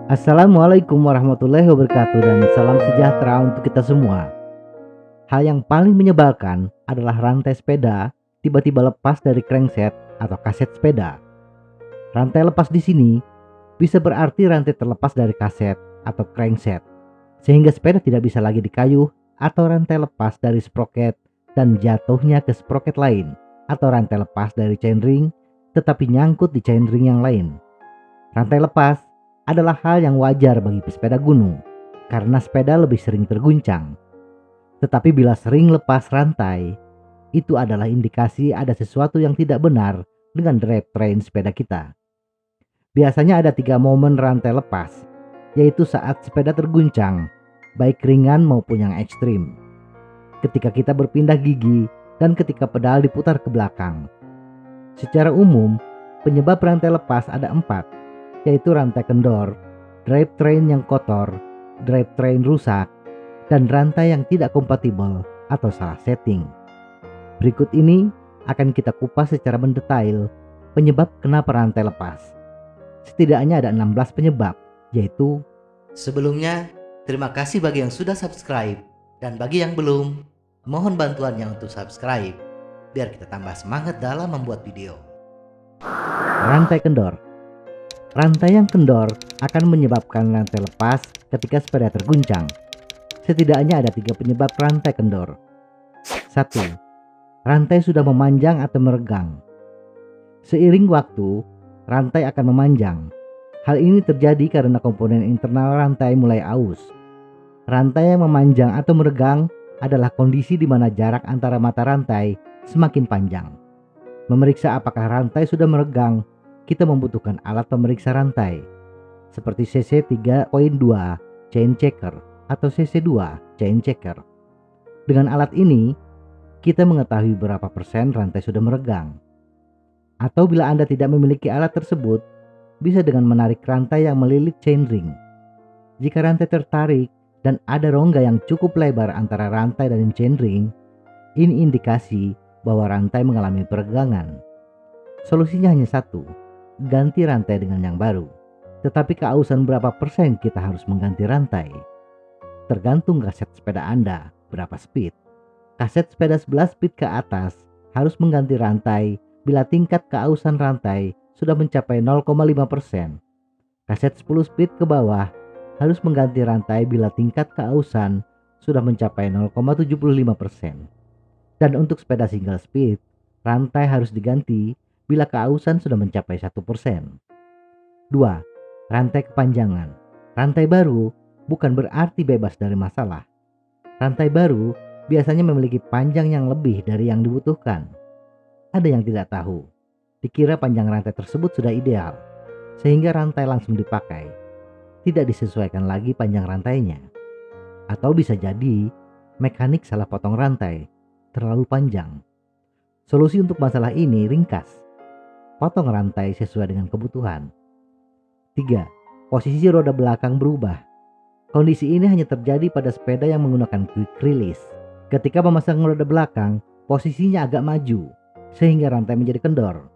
Assalamualaikum warahmatullahi wabarakatuh dan salam sejahtera untuk kita semua. Hal yang paling menyebalkan adalah rantai sepeda tiba-tiba lepas dari crankset atau kaset sepeda. Rantai lepas di sini bisa berarti rantai terlepas dari kaset atau crankset, sehingga sepeda tidak bisa lagi dikayuh, atau rantai lepas dari sproket dan jatuhnya ke sproket lain, atau rantai lepas dari chainring tetapi nyangkut di chainring yang lain. Rantai lepas adalah hal yang wajar bagi pesepeda gunung karena sepeda lebih sering terguncang. Tetapi bila sering lepas rantai, itu adalah indikasi ada sesuatu yang tidak benar dengan drivetrain sepeda kita. Biasanya ada 3 momen rantai lepas, yaitu saat sepeda terguncang, baik ringan maupun yang ekstrim. Ketika kita berpindah gigi dan ketika pedal diputar ke belakang. Secara umum, penyebab rantai lepas ada 4, yaitu rantai kendor, drivetrain yang kotor, drivetrain rusak, dan rantai yang tidak kompatibel atau salah setting. Berikut ini akan kita kupas secara mendetail penyebab kenapa rantai lepas. Setidaknya ada 16 penyebab, yaitu: Sebelumnya, terima kasih bagi yang sudah subscribe, dan bagi yang belum, mohon bantuannya untuk subscribe, biar kita tambah semangat dalam membuat video. rantai kendor. Rantai yang kendor akan menyebabkan rantai lepas ketika sepeda terguncang. Setidaknya ada 3 penyebab rantai kendor. 1. Rantai sudah memanjang atau meregang. Seiring waktu, rantai akan memanjang. Hal ini terjadi karena komponen internal rantai mulai aus. Rantai yang memanjang atau meregang adalah kondisi di mana jarak antara mata rantai semakin panjang. Memeriksa apakah rantai sudah meregang, kita membutuhkan alat pemeriksa rantai, seperti CC 3.2 chain checker atau CC2 chain checker. Dengan alat ini, kita mengetahui berapa persen rantai sudah meregang. Atau bila Anda tidak memiliki alat tersebut, bisa dengan menarik rantai yang melilit chainring. Jika rantai tertarik dan ada rongga yang cukup lebar antara rantai dan chainring, ini indikasi bahwa rantai mengalami peregangan. Solusinya hanya satu, ganti rantai dengan yang baru. Tetapi keausan berapa persen kita harus mengganti rantai? Tergantung kaset sepeda Anda berapa speed. Kaset sepeda 11 speed ke atas harus mengganti rantai bila tingkat keausan rantai sudah mencapai 0,5%. Kaset 10 speed ke bawah harus mengganti rantai bila tingkat keausan sudah mencapai 0,75%. Dan untuk sepeda single speed, rantai harus diganti bila keausan sudah mencapai 1%. 2. Rantai kepanjangan. Rantai baru bukan berarti bebas dari masalah. Rantai baru biasanya memiliki panjang yang lebih dari yang dibutuhkan. Ada yang tidak tahu, dikira panjang rantai tersebut sudah ideal, sehingga rantai langsung dipakai. Tidak disesuaikan lagi panjang rantainya. Atau bisa jadi mekanik salah potong rantai, terlalu panjang. Solusi untuk masalah ini ringkas. Potong rantai sesuai dengan kebutuhan. 3. Posisi roda belakang berubah. Kondisi ini hanya terjadi pada sepeda yang menggunakan quick release. Ketika memasang roda belakang, posisinya agak maju, sehingga rantai menjadi kendor.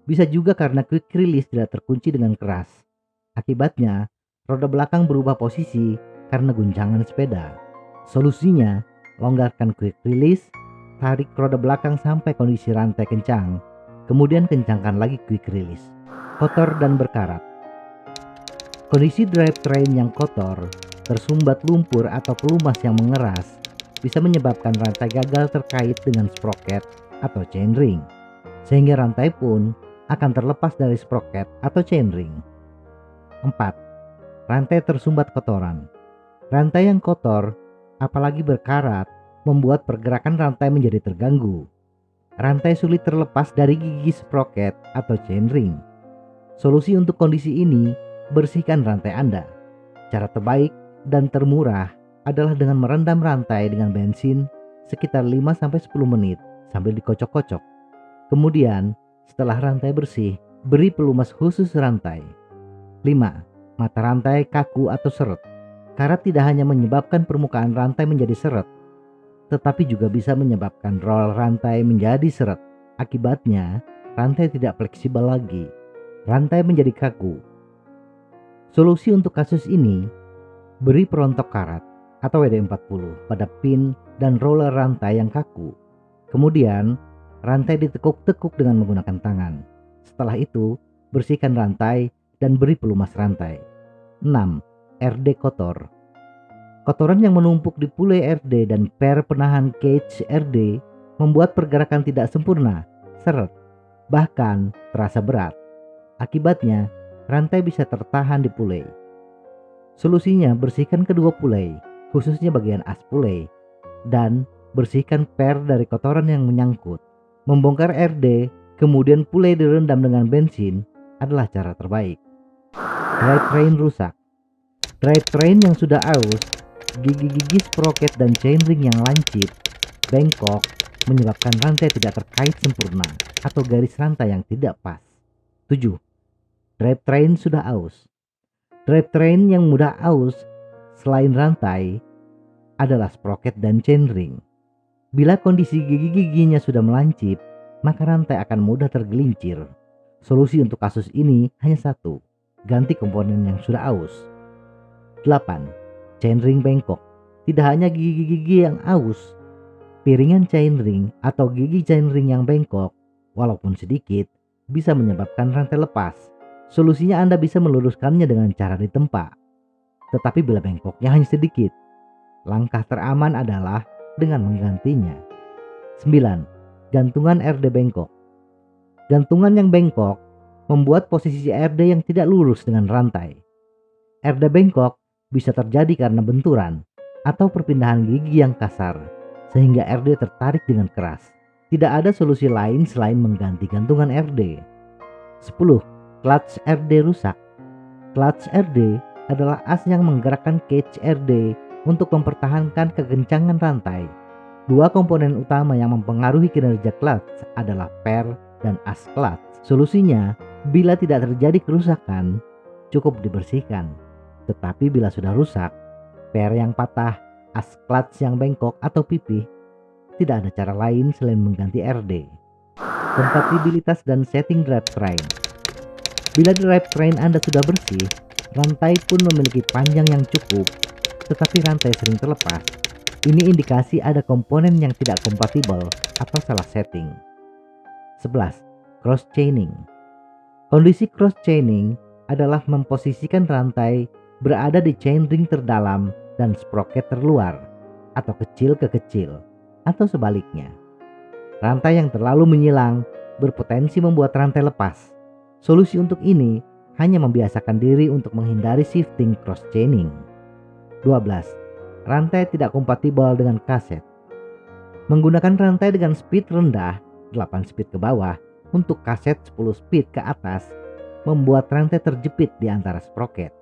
Bisa juga karena quick release tidak terkunci dengan keras. Akibatnya, roda belakang berubah posisi karena guncangan sepeda. Solusinya, longgarkan quick release, tarik roda belakang sampai kondisi rantai kencang, kemudian kencangkan lagi quick release. Kotor dan berkarat. Kondisi drivetrain yang kotor, tersumbat lumpur atau pelumas yang mengeras, bisa menyebabkan rantai gagal terkait dengan sproket atau chainring, sehingga rantai pun akan terlepas dari sproket atau chainring. 4. Rantai tersumbat kotoran. Rantai yang kotor, apalagi berkarat, membuat pergerakan rantai menjadi terganggu. Rantai sulit terlepas dari gigi sproket atau chainring. Solusi untuk kondisi ini, bersihkan rantai Anda. Cara terbaik dan termurah adalah dengan merendam rantai dengan bensin sekitar 5-10 menit sambil dikocok-kocok. Kemudian, setelah rantai bersih, beri pelumas khusus rantai. 5. Mata rantai kaku atau seret. Karat tidak hanya menyebabkan permukaan rantai menjadi seret, tetapi juga bisa menyebabkan roll rantai menjadi seret. Akibatnya, rantai tidak fleksibel lagi. Rantai menjadi kaku. Solusi untuk kasus ini, beri perontok karat atau WD-40 pada pin dan roller rantai yang kaku. Kemudian, rantai ditekuk-tekuk dengan menggunakan tangan. Setelah itu, bersihkan rantai dan beri pelumas rantai. 6. RD kotor. Kotoran yang menumpuk di pulai RD dan per penahan cage RD membuat pergerakan tidak sempurna, seret, bahkan terasa berat. Akibatnya, rantai bisa tertahan di pulai. Solusinya, bersihkan kedua pulai, khususnya bagian as pulai, dan bersihkan per dari kotoran yang menyangkut. Membongkar RD, kemudian pulai direndam dengan bensin adalah cara terbaik. Drivetrain rusak. Drivetrain yang sudah aus, gigi-gigi sprocket dan chainring yang lancip, bengkok, menyebabkan rantai tidak terkait sempurna atau garis rantai yang tidak pas. 7. Drivetrain sudah aus. Drivetrain yang mudah aus selain rantai adalah sprocket dan chainring. Bila kondisi gigi-giginya sudah melancip, maka rantai akan mudah tergelincir. Solusi untuk kasus ini hanya satu, ganti komponen yang sudah aus. 8. Chainring bengkok. Tidak hanya gigi-gigi yang aus, piringan chainring atau gigi chainring yang bengkok, walaupun sedikit, bisa menyebabkan rantai lepas. Solusinya Anda bisa meluruskannya dengan cara ditempa. Tetapi bila bengkoknya hanya sedikit, langkah teraman adalah dengan menggantinya. 9. Gantungan RD bengkok. Gantungan yang bengkok membuat posisi RD yang tidak lurus dengan rantai. RD bengkok bisa terjadi karena benturan atau perpindahan gigi yang kasar, sehingga RD tertarik dengan keras. Tidak ada solusi lain selain mengganti gantungan RD. 10. Clutch RD rusak. Clutch RD adalah as yang menggerakkan cage RD untuk mempertahankan kekencangan rantai. Dua komponen utama yang mempengaruhi kinerja clutch adalah per dan as clutch. Solusinya, bila tidak terjadi kerusakan, cukup dibersihkan. Tetapi bila sudah rusak, per yang patah, as clutch yang bengkok atau pipih, tidak ada cara lain selain mengganti RD. Kompatibilitas dan setting drivetrain. Bila drivetrain Anda sudah bersih, rantai pun memiliki panjang yang cukup, tetapi rantai sering terlepas. Ini indikasi ada komponen yang tidak kompatibel atau salah setting. 11. Cross chaining. Kondisi cross chaining adalah memposisikan rantai berada di chainring terdalam dan sprocket terluar, atau kecil ke kecil, atau sebaliknya. Rantai yang terlalu menyilang berpotensi membuat rantai lepas. Solusi untuk ini hanya membiasakan diri untuk menghindari shifting cross chaining. 12. Rantai tidak kompatibel dengan kaset. Menggunakan rantai dengan speed rendah, 8 speed ke bawah, untuk kaset 10 speed ke atas, membuat rantai terjepit di antara sprocket.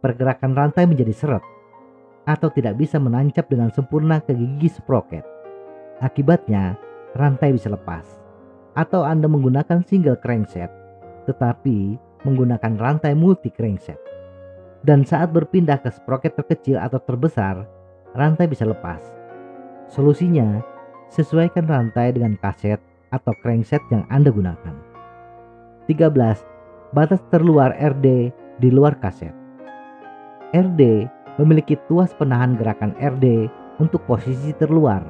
Pergerakan rantai menjadi seret, atau tidak bisa menancap dengan sempurna ke gigi sprocket. Akibatnya, rantai bisa lepas. Atau Anda menggunakan single crankset, tetapi menggunakan rantai multi crankset. Dan saat berpindah ke sprocket terkecil atau terbesar, rantai bisa lepas. Solusinya, sesuaikan rantai dengan kaset atau crankset yang Anda gunakan. 13. Batas terluar RD di luar kaset. RD memiliki tuas penahan gerakan RD untuk posisi terluar.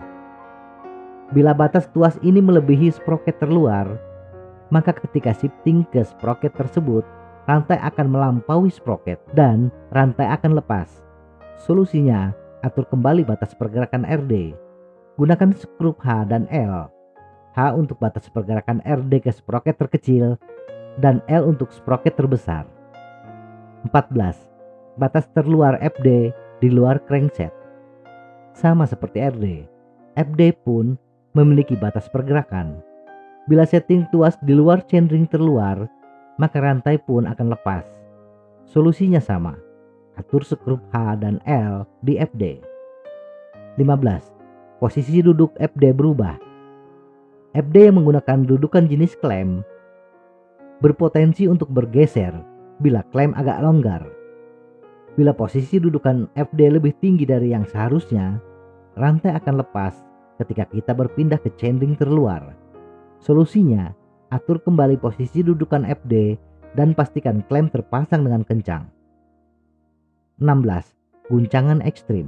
Bila batas tuas ini melebihi sprocket terluar, maka ketika shifting ke sprocket tersebut, rantai akan melampaui sprocket dan rantai akan lepas. Solusinya, atur kembali batas pergerakan RD. Gunakan skrup H dan L. H untuk batas pergerakan RD ke sprocket terkecil dan L untuk sprocket terbesar. 14. Batas terluar FD di luar crankset. Sama seperti RD, FD pun memiliki batas pergerakan. Bila setting tuas di luar chainring terluar, maka rantai pun akan lepas. Solusinya sama, atur skrup H dan L di FD. 15. Posisi duduk FD berubah. FD yang menggunakan dudukan jenis klem berpotensi untuk bergeser bila klem agak longgar. Bila posisi dudukan FD lebih tinggi dari yang seharusnya, rantai akan lepas ketika kita berpindah ke chainring terluar. Solusinya, atur kembali posisi dudukan FD dan pastikan klem terpasang dengan kencang. 16. Guncangan ekstrim.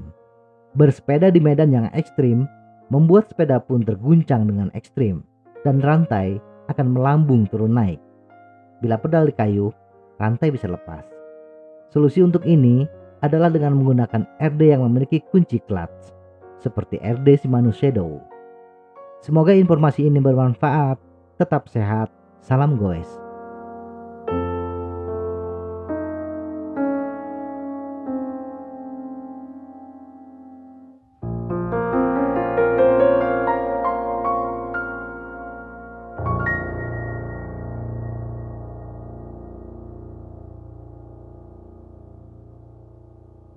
Bersepeda di medan yang ekstrim membuat sepeda pun terguncang dengan ekstrim dan rantai akan melambung turun naik. Bila pedal di kayu, rantai bisa lepas. Solusi untuk ini adalah dengan menggunakan RD yang memiliki kunci clutch, seperti RD Shimano Shadow. Semoga informasi ini bermanfaat. Tetap sehat. Salam goes.